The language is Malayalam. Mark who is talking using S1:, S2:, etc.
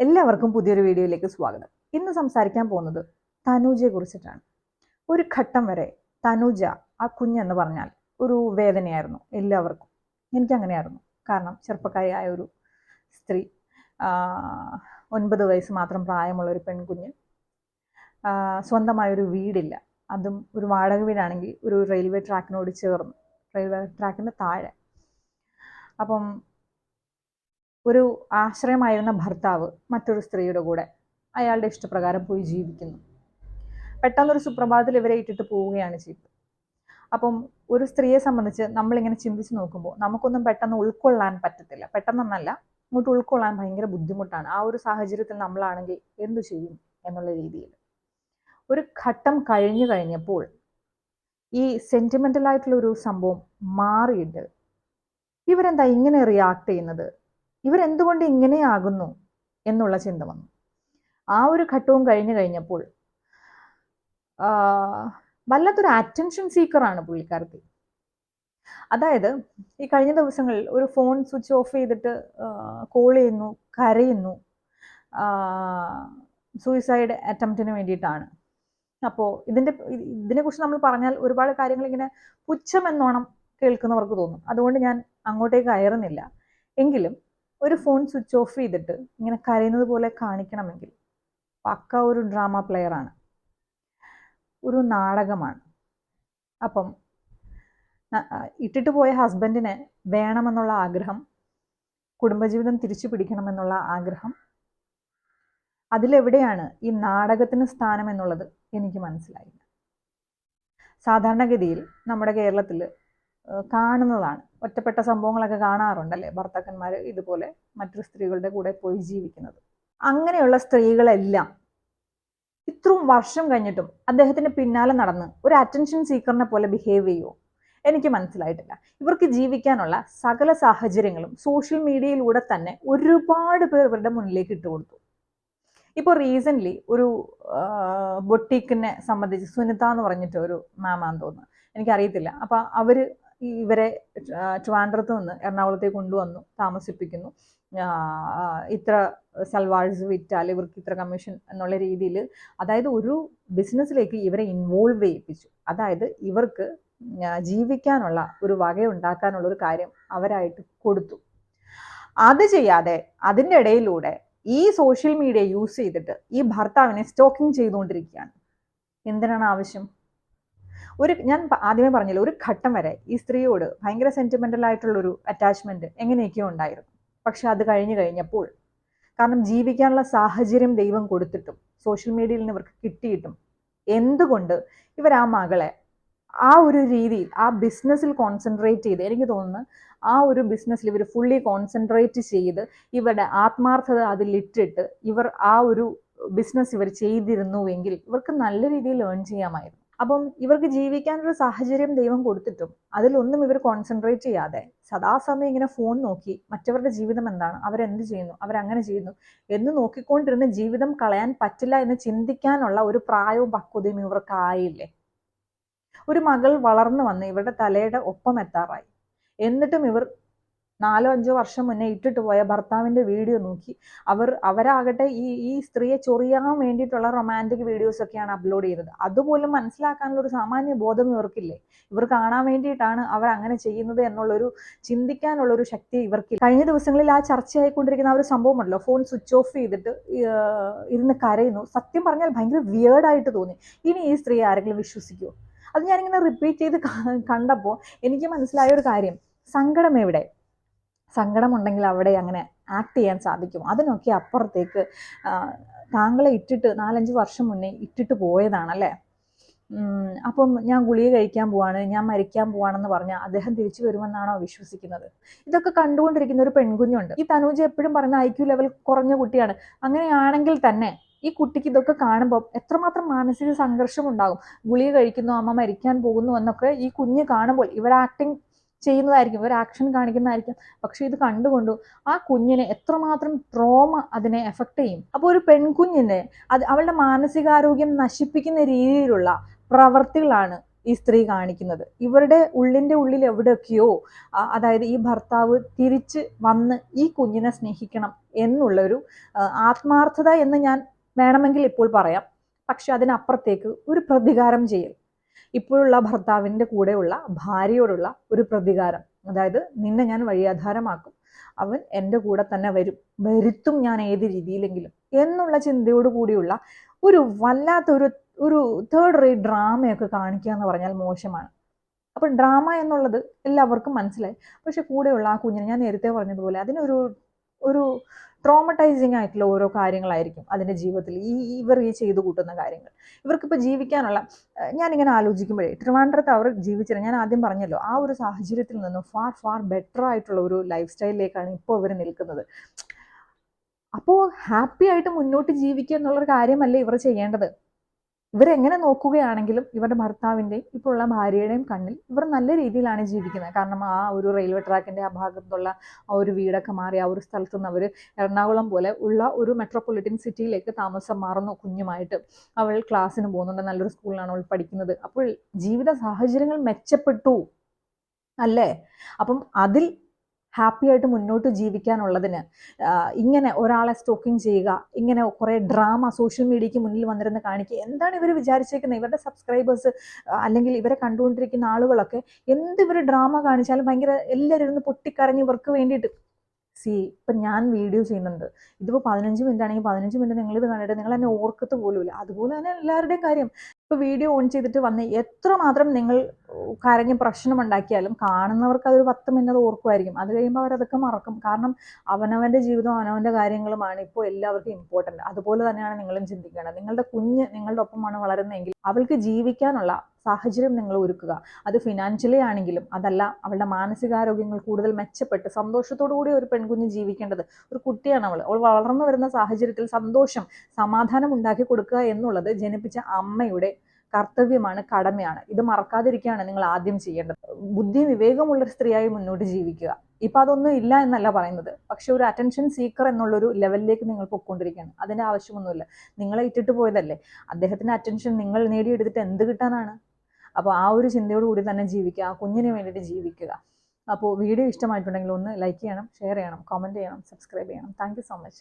S1: എല്ലാവർക്കും പുതിയൊരു വീഡിയോയിലേക്ക് സ്വാഗതം. ഇന്ന് സംസാരിക്കാൻ പോകുന്നത് തനൂജയെ കുറിച്ചിട്ടാണ്. ഒരു ഘട്ടം വരെ തനൂജ ആ കുഞ്ഞെന്ന് പറഞ്ഞാൽ ഒരു വേദനയായിരുന്നു എല്ലാവർക്കും. എനിക്കങ്ങനെയായിരുന്നു. കാരണം ചെറുപ്പക്കാരിയായ ഒരു സ്ത്രീ, 9 വയസ്സ് മാത്രം പ്രായമുള്ള ഒരു പെൺകുഞ്ഞ്, സ്വന്തമായൊരു വീടില്ല, അതും ഒരു വാടക വീടാണെങ്കിൽ ഒരു റെയിൽവേ ട്രാക്കിനോട് ചേർന്ന്, റെയിൽവേ ട്രാക്കിൻ്റെ താഴെ. അപ്പം ഒരു ആശ്രയമായിരുന്ന ഭർത്താവ് മറ്റൊരു സ്ത്രീയുടെ കൂടെ അയാളുടെ ഇഷ്ടപ്രകാരം പോയി ജീവിക്കുന്നു. പെട്ടെന്നൊരു സുപ്രഭാതത്തിൽ ഇവരെ ഇട്ടിട്ട് പോവുകയാണ് ചെയ്തത്. അപ്പം ഒരു സ്ത്രീയെ സംബന്ധിച്ച് നമ്മളിങ്ങനെ ചിന്തിച്ച് നോക്കുമ്പോൾ നമുക്കൊന്നും പെട്ടെന്ന് ഉൾക്കൊള്ളാൻ പറ്റത്തില്ല. പെട്ടെന്നൊന്നല്ല, ഇങ്ങോട്ട് ഉൾക്കൊള്ളാൻ ഭയങ്കര ബുദ്ധിമുട്ടാണ്. ആ ഒരു സാഹചര്യത്തിൽ നമ്മളാണെങ്കിൽ എന്തു ചെയ്യും എന്നുള്ള രീതിയിൽ ഒരു ഘട്ടം കഴിഞ്ഞപ്പോൾ ഈ സെന്റിമെന്റൽ ഒരു സംഭവം മാറിയിട്ട് ഇവരെന്താ ഇങ്ങനെ റിയാക്ട് ചെയ്യുന്നത്, ഇവരെന്തുകൊണ്ട് ഇങ്ങനെയാകുന്നു എന്നുള്ള ചിന്ത വന്നു. ആ ഒരു ഘട്ടവും കഴിഞ്ഞപ്പോൾ വല്ലാത്തൊരു അറ്റൻഷൻ സീക്കറാണ് പുള്ളിക്കാരത്തി. അതായത് ഈ കഴിഞ്ഞ ദിവസങ്ങളിൽ ഒരു ഫോൺ സ്വിച്ച് ഓഫ് ചെയ്തിട്ട് കോൾ ചെയ്യുന്നു, കരയുന്നു, സൂയിസൈഡ് അറ്റംപ്റ്റിന് വേണ്ടിയിട്ടാണ്. അപ്പോൾ ഇതിനെക്കുറിച്ച് നമ്മൾ പറഞ്ഞാൽ ഒരുപാട് കാര്യങ്ങൾ ഇങ്ങനെ പുച്ഛമെന്നോണം കേൾക്കുന്നവർക്ക് തോന്നും. അതുകൊണ്ട് ഞാൻ അങ്ങോട്ടേക്ക് കയറുന്നില്ല. എങ്കിലും ഒരു ഫോൺ സ്വിച്ച് ഓഫ് ചെയ്തിട്ട് ഇങ്ങനെ കരയുന്നത് പോലെ കാണിക്കണമെങ്കിൽ പക്ക ഒരു ഡ്രാമ പ്ലെയറാണ്, ഒരു നാടകമാണ്. അപ്പം ഇട്ടിട്ട് പോയ ഹസ്ബൻഡിനെ വേണമെന്നുള്ള ആഗ്രഹം, കുടുംബജീവിതം തിരിച്ചു പിടിക്കണമെന്നുള്ള ആഗ്രഹം, അതിലെവിടെയാണ് ഈ നാടകത്തിന് സ്ഥാനം എന്നുള്ളത് എനിക്ക് മനസ്സിലായില്ല. സാധാരണഗതിയിൽ നമ്മുടെ കേരളത്തിൽ കാണുന്നതാണ്, ഒറ്റപ്പെട്ട സംഭവങ്ങളൊക്കെ കാണാറുണ്ടല്ലേ, ഭർത്താക്കന്മാർ ഇതുപോലെ മറ്റൊരു സ്ത്രീകളുടെ കൂടെ പോയി ജീവിക്കുന്നത്. അങ്ങനെയുള്ള സ്ത്രീകളെല്ലാം ഇത്രയും വർഷം കഴിഞ്ഞിട്ടും അദ്ദേഹത്തിന്റെ പിന്നാലെ നടന്ന് ഒരു അറ്റൻഷൻ സീക്കറിനെ പോലെ ബിഹേവ് ചെയ്യുമോ? എനിക്ക് മനസ്സിലായിട്ടില്ല. ഇവർക്ക് ജീവിക്കാനുള്ള സകല സാഹചര്യങ്ങളും സോഷ്യൽ മീഡിയയിലൂടെ തന്നെ ഒരുപാട് പേർ ഇവരുടെ മുന്നിലേക്ക് ഇട്ടുകൊടുത്തു. ഇപ്പോൾ റീസെൻ്റ്ലി ഒരു ബൊട്ടീക്കിനെ സംബന്ധിച്ച് സുനിത എന്ന് പറഞ്ഞിട്ട് ഒരു മാമാന്ന് തോന്നുന്നു, എനിക്കറിയത്തില്ല. അപ്പം അവർ ഇവരെ ട്രിവാൻഡ്രത്ത് നിന്ന് എറണാകുളത്തേക്ക് കൊണ്ടുവന്നു താമസിപ്പിക്കുന്നു. ഇത്ര സൽവാഴ്സ് വിറ്റാൽ ഇവർക്ക് ഇത്ര കമ്മീഷൻ എന്നുള്ള രീതിയിൽ, അതായത് ഒരു ബിസിനസ്സിലേക്ക് ഇവരെ ഇൻവോൾവ് ചെയ്യിപ്പിച്ചു. അതായത് ഇവർക്ക് ജീവിക്കാനുള്ള ഒരു വകയുണ്ടാക്കാനുള്ള ഒരു കാര്യം അവരായിട്ട് കൊടുത്തു. അത് ചെയ്യാതെ അതിൻ്റെ ഇടയിലൂടെ ഈ സോഷ്യൽ മീഡിയ യൂസ് ചെയ്തിട്ട് ഈ ഭർത്താവിനെ സ്റ്റോക്കിംഗ് ചെയ്തുകൊണ്ടിരിക്കുകയാണ്. എന്തിനാണ് ആവശ്യം? ഞാൻ ആദ്യമേ പറഞ്ഞില്ല, ഒരു ഘട്ടം വരെ ഈ സ്ത്രീയോട് ഭയങ്കര സെന്റിമെന്റൽ ആയിട്ടുള്ളൊരു അറ്റാച്ച്മെന്റ് എങ്ങനെയൊക്കെയോ ഉണ്ടായിരുന്നു. പക്ഷെ അത് കഴിഞ്ഞപ്പോൾ, കാരണം ജീവിക്കാനുള്ള സാഹചര്യം ദൈവം കൊടുത്തിട്ടും സോഷ്യൽ മീഡിയയിൽ നിന്ന് ഇവർക്ക് കിട്ടിയിട്ടും എന്തുകൊണ്ട് ഇവർ ആ മകളെ ആ ഒരു രീതിയിൽ ആ ബിസിനസ്സിൽ കോൺസെൻട്രേറ്റ് ചെയ്ത്, എനിക്ക് തോന്നുന്നു ആ ഒരു ബിസിനസ്സിൽ ഇവർ ഫുള്ളി കോൺസെൻട്രേറ്റ് ചെയ്ത് ഇവരുടെ ആത്മാർത്ഥത അതിലിട്ടിട്ട് ഇവർ ആ ഒരു ബിസിനസ് ഇവർ ചെയ്തിരുന്നുവെങ്കിൽ ഇവർക്ക് നല്ല രീതിയിൽ ഏൺ ചെയ്യാമായിരുന്നു. അപ്പം ഇവർക്ക് ജീവിക്കാനൊരു സാഹചര്യം ദൈവം കൊടുത്തിട്ടും അതിലൊന്നും ഇവർ കോൺസെൻട്രേറ്റ് ചെയ്യാതെ സദാസമയം ഇങ്ങനെ ഫോൺ നോക്കി മറ്റവരുടെ ജീവിതം എന്താണ്, അവരെന്ത് ചെയ്യുന്നു, അവരങ്ങനെ ചെയ്യുന്നു എന്ന് നോക്കിക്കൊണ്ടിരുന്ന് ജീവിതം കളയാൻ പറ്റില്ല എന്ന് ചിന്തിക്കാനുള്ള ഒരു പ്രായവും പക്വതയും ഇവർക്കായില്ലേ? ഒരു മകൾ വളർന്നു വന്ന് ഇവരുടെ തലയുടെ ഒപ്പം എത്താറായി. എന്നിട്ടും ഇവർ 4-5 വർഷം മുന്നേ ഇട്ടിട്ട് പോയ ഭർത്താവിന്റെ വീഡിയോ നോക്കി അവരാകട്ടെ ഈ സ്ത്രീയെ ചൊറിയാൻ വേണ്ടിയിട്ടുള്ള റൊമാൻറ്റിക് വീഡിയോസ് ഒക്കെയാണ് അപ്ലോഡ് ചെയ്തത്. അതുപോലും മനസ്സിലാക്കാനുള്ള ഒരു സാമാന്യ ബോധം ഇവർക്കില്ലേ? ഇവർ കാണാൻ വേണ്ടിയിട്ടാണ് അവർ അങ്ങനെ ചെയ്യുന്നത് എന്നുള്ളൊരു ചിന്തിക്കാനുള്ളൊരു ശക്തി ഇവർക്ക്. കഴിഞ്ഞ ദിവസങ്ങളിൽ ആ ചർച്ചയായിക്കൊണ്ടിരിക്കുന്ന ആ ഒരു സംഭവമുണ്ടല്ലോ, ഫോൺ സ്വിച്ച് ഓഫ് ചെയ്തിട്ട് ഇരുന്ന് കരയുന്നു. സത്യം പറഞ്ഞാൽ ഭയങ്കര വിയേർഡായിട്ട് തോന്നി. ഇനി ഈ സ്ത്രീ ആരെങ്കിലും വിശ്വസിക്കുമോ? അത് ഞാനിങ്ങനെ റിപ്പീറ്റ് ചെയ്ത് കണ്ടപ്പോൾ എനിക്ക് മനസ്സിലായ ഒരു കാര്യം, സങ്കടം എവിടെ? സങ്കടമുണ്ടെങ്കിൽ അവിടെ അങ്ങനെ ആക്ട് ചെയ്യാൻ സാധിക്കും. അതിനൊക്കെ അപ്പുറത്തേക്ക് താങ്കളെ ഇട്ടിട്ട് 4-5 വർഷം മുന്നേ ഇട്ടിട്ട് പോയതാണല്ലേ. അപ്പം ഞാൻ ഗുളിക കഴിക്കാൻ പോവാണ്, ഞാൻ മരിക്കാൻ പോവാണെന്ന് പറഞ്ഞാൽ അദ്ദേഹം തിരിച്ചു വരുമെന്നാണോ വിശ്വസിക്കുന്നത്? ഇതൊക്കെ കണ്ടുകൊണ്ടിരിക്കുന്ന ഒരു പെൺകുഞ്ഞുണ്ട്. ഈ തനൂജ എപ്പോഴും പറയുന്ന IQ ലെവൽ കുറഞ്ഞ കുട്ടിയാണ്. അങ്ങനെയാണെങ്കിൽ തന്നെ ഈ കുട്ടിക്ക് ഇതൊക്കെ കാണുമ്പോൾ എത്രമാത്രം മാനസിക സംഘർഷം ഉണ്ടാകും. ഗുളിക കഴിക്കുന്നു, അമ്മ മരിക്കാൻ പോകുന്നു എന്നൊക്കെ ഈ കുഞ്ഞ് കാണുമ്പോൾ ഇവർ ആക്ടിങ് ചെയ്യുന്നതായിരിക്കും, ഇവർ ആക്ഷൻ കാണിക്കുന്നതായിരിക്കും. പക്ഷെ ഇത് കണ്ടുകൊണ്ടു ആ കുഞ്ഞിനെ എത്രമാത്രം ട്രോമ അതിനെ എഫക്ട് ചെയ്യും. അപ്പോൾ ഒരു പെൺകുഞ്ഞിനെ അവളുടെ മാനസികാരോഗ്യം നശിപ്പിക്കുന്ന രീതിയിലുള്ള പ്രവർത്തികളാണ് ഈ സ്ത്രീ കാണിക്കുന്നത്. ഇവരുടെ ഉള്ളിൽ എവിടെയൊക്കെയോ അതായത് ഈ ഭർത്താവ് തിരിച്ച് വന്ന് ഈ കുഞ്ഞിനെ സ്നേഹിക്കണം എന്നുള്ളൊരു ആത്മാർത്ഥത എന്ന് ഞാൻ വേണമെങ്കിൽ ഇപ്പോൾ പറയാം. പക്ഷെ അതിനപ്പുറത്തേക്ക് ഒരു പ്രതികാരം ചെയ്യൽ, ഇപ്പോഴുള്ള ഭർത്താവിൻ്റെ കൂടെയുള്ള ഭാര്യയോടുള്ള ഒരു പ്രതികാരം. അതായത് നിന്നെ ഞാൻ വഴിയാധാരമാക്കും, അവൻ എൻ്റെ കൂടെ തന്നെ വരുത്തും ഞാൻ ഏത് രീതിയിലെങ്കിലും എന്നുള്ള ചിന്തയോട് കൂടിയുള്ള ഒരു വല്ലാത്തൊരു ഒരു തേർഡ് റേറ്റ് ഡ്രാമയൊക്കെ കാണിക്കുക എന്ന് പറഞ്ഞാൽ മോശമാണ്. അപ്പം ഡ്രാമ എന്നുള്ളത് എല്ലാവർക്കും മനസ്സിലായി. പക്ഷെ കൂടെയുള്ള ആ കുഞ്ഞിനെ ഞാൻ നേരത്തെ പറഞ്ഞതുപോലെ അതിനൊരു ഒരു ട്രോമറ്റൈസിങ് ആയിട്ടുള്ള ഓരോ കാര്യങ്ങളായിരിക്കും അതിൻ്റെ ജീവിതത്തിൽ ഇവർ ചെയ്തു കൂട്ടുന്ന കാര്യങ്ങൾ. ഇവർക്കിപ്പോൾ ജീവിക്കാനുള്ള ഞാനിങ്ങനെ ആലോചിക്കുമ്പോഴേ ട്രിവാൻഡ്രത്ത് അവർ ജീവിച്ചിരുന്നത് ഞാൻ ആദ്യം പറഞ്ഞല്ലോ, ആ ഒരു സാഹചര്യത്തിൽ നിന്നും ഫാർ ഫാർ ബെറ്റർ ആയിട്ടുള്ള ഒരു ലൈഫ് സ്റ്റൈലിലേക്കാണ് ഇപ്പോൾ അവർ നിൽക്കുന്നത്. അപ്പോൾ ഹാപ്പി ആയിട്ട് മുന്നോട്ട് ജീവിക്കുക എന്നുള്ളൊരു കാര്യമല്ലേ ഇവർ ചെയ്യേണ്ടത്. ഇവരെങ്ങനെ നോക്കുകയാണെങ്കിലും ഇവരുടെ ഭർത്താവിൻ്റെയും ഇപ്പോൾ ഉള്ള ഭാര്യയുടെയും കണ്ണിൽ ഇവർ നല്ല രീതിയിലാണ് ജീവിക്കുന്നത്. കാരണം ആ ഒരു റെയിൽവേ ട്രാക്കിൻ്റെ ആ ഭാഗത്തുള്ള ആ ഒരു വീടൊക്കെ മാറി ആ ഒരു സ്ഥലത്തു നിന്ന് അവർ എറണാകുളം പോലെ ഉള്ള ഒരു മെട്രോപൊളിറ്റൻ സിറ്റിയിലേക്ക് താമസം മാറുന്നു. കുഞ്ഞുമായിട്ട് അവൾ ക്ലാസ്സിന് പോകുന്നുണ്ട്, നല്ലൊരു സ്കൂളിലാണ് അവൾ പഠിക്കുന്നത്. അപ്പോൾ ജീവിത സാഹചര്യങ്ങൾ മെച്ചപ്പെട്ടു അല്ലേ? അപ്പം അതിൽ ഹാപ്പി ആയിട്ട് മുന്നോട്ട് ജീവിക്കാനുള്ളതിന് ഇങ്ങനെ ഒരാളെ സ്റ്റോക്കിംഗ് ചെയ്യുക, ഇങ്ങനെ കുറേ ഡ്രാമ സോഷ്യൽ മീഡിയയ്ക്ക് മുന്നിൽ വന്നിരുന്ന് കാണിക്കുക. എന്താണ് ഇവർ വിചാരിച്ചേക്കുന്നത്? ഇവരുടെ സബ്സ്ക്രൈബേഴ്സ് അല്ലെങ്കിൽ ഇവരെ കണ്ടുകൊണ്ടിരിക്കുന്ന ആളുകളൊക്കെ എന്ത് ഇവർ ഡ്രാമ കാണിച്ചാലും ഭയങ്കര എല്ലാവരും ഇരുന്ന് പൊട്ടിക്കരഞ്ഞ് ഇവർക്ക് വേണ്ടിയിട്ട്. ഇപ്പം ഞാൻ വീഡിയോ ചെയ്യുന്നുണ്ട്, ഇതിപ്പോൾ 15 മിനിറ്റ് ആണെങ്കിൽ 15 മിനിറ്റ് നിങ്ങളിത് കണ്ടിട്ട് നിങ്ങൾ എന്നെ ഓർക്കത്ത് പോലുമില്ല. അതുപോലെ തന്നെ എല്ലാവരുടെയും കാര്യം. ഇപ്പോൾ വീഡിയോ ഓൺ ചെയ്തിട്ട് വന്ന് എത്രമാത്രം നിങ്ങൾ കരഞ്ഞ് പ്രശ്നമുണ്ടാക്കിയാലും കാണുന്നവർക്ക് അതൊരു 10 മിനിറ്റ് അത് ഓർക്കുമായിരിക്കും. അത് കഴിയുമ്പോൾ അവരതൊക്കെ മറക്കും. കാരണം അവനവൻ്റെ ജീവിതവും അവനവൻ്റെ കാര്യങ്ങളുമാണ് ഇപ്പോൾ എല്ലാവർക്കും ഇമ്പോർട്ടൻ്റ്. അതുപോലെ തന്നെയാണ് നിങ്ങളും ചിന്തിക്കേണ്ടത്. നിങ്ങളുടെ കുഞ്ഞ് നിങ്ങളുടെ ഒപ്പമാണ് വളരുന്നതെങ്കിൽ അവൾക്ക് ജീവിക്കാനുള്ള സാഹചര്യം നിങ്ങൾ ഒരുക്കുക. അത് ഫിനാൻഷ്യലി ആണെങ്കിലും അതല്ല, അവളുടെ മാനസികാരോഗ്യങ്ങൾ കൂടുതൽ മെച്ചപ്പെട്ട് സന്തോഷത്തോടു കൂടി ഒരു പെൺകുഞ്ഞ് ജീവിക്കേണ്ടത്. ഒരു കുട്ടിയാണ് അവൾ വളർന്നു വരുന്ന സാഹചര്യത്തിൽ സന്തോഷം സമാധാനം ഉണ്ടാക്കി കൊടുക്കുക എന്നുള്ളത് ജനിപ്പിച്ച അമ്മയുടെ കർത്തവ്യമാണ്, കടമയാണ്. ഇത് മറക്കാതിരിക്കുകയാണ് നിങ്ങൾ ആദ്യം ചെയ്യേണ്ടത്. ബുദ്ധി വിവേകമുള്ളൊരു സ്ത്രീയായി മുന്നോട്ട് ജീവിക്കുക. ഇപ്പം അതൊന്നും ഇല്ല എന്നല്ല പറയുന്നത്, പക്ഷെ ഒരു അറ്റൻഷൻ സീക്കർ എന്നുള്ളൊരു ലെവലിലേക്ക് നിങ്ങൾ പൊയ്ക്കൊണ്ടിരിക്കുകയാണ്. അതിൻ്റെ ആവശ്യമൊന്നുമില്ല. നിങ്ങളെ ഇട്ടിട്ട് പോയതല്ലേ, അദ്ദേഹത്തിൻ്റെ അറ്റൻഷൻ നിങ്ങൾ നേടിയെടുത്തിട്ട് എന്ത് കിട്ടാനാണ്? അപ്പോൾ ആ ഒരു ചിന്തയോട് കൂടി തന്നെ ജീവിക്കുക, ആ കുഞ്ഞിന് വേണ്ടിയിട്ട് ജീവിക്കുക. അപ്പോൾ വീഡിയോ ഇഷ്ടമായിട്ടുണ്ടെങ്കിൽ ഒന്ന് ലൈക്ക് ചെയ്യണം, ഷെയർ ചെയ്യണം, കമൻറ്റ് ചെയ്യണം, സബ്സ്ക്രൈബ് ചെയ്യണം. Thank you so much.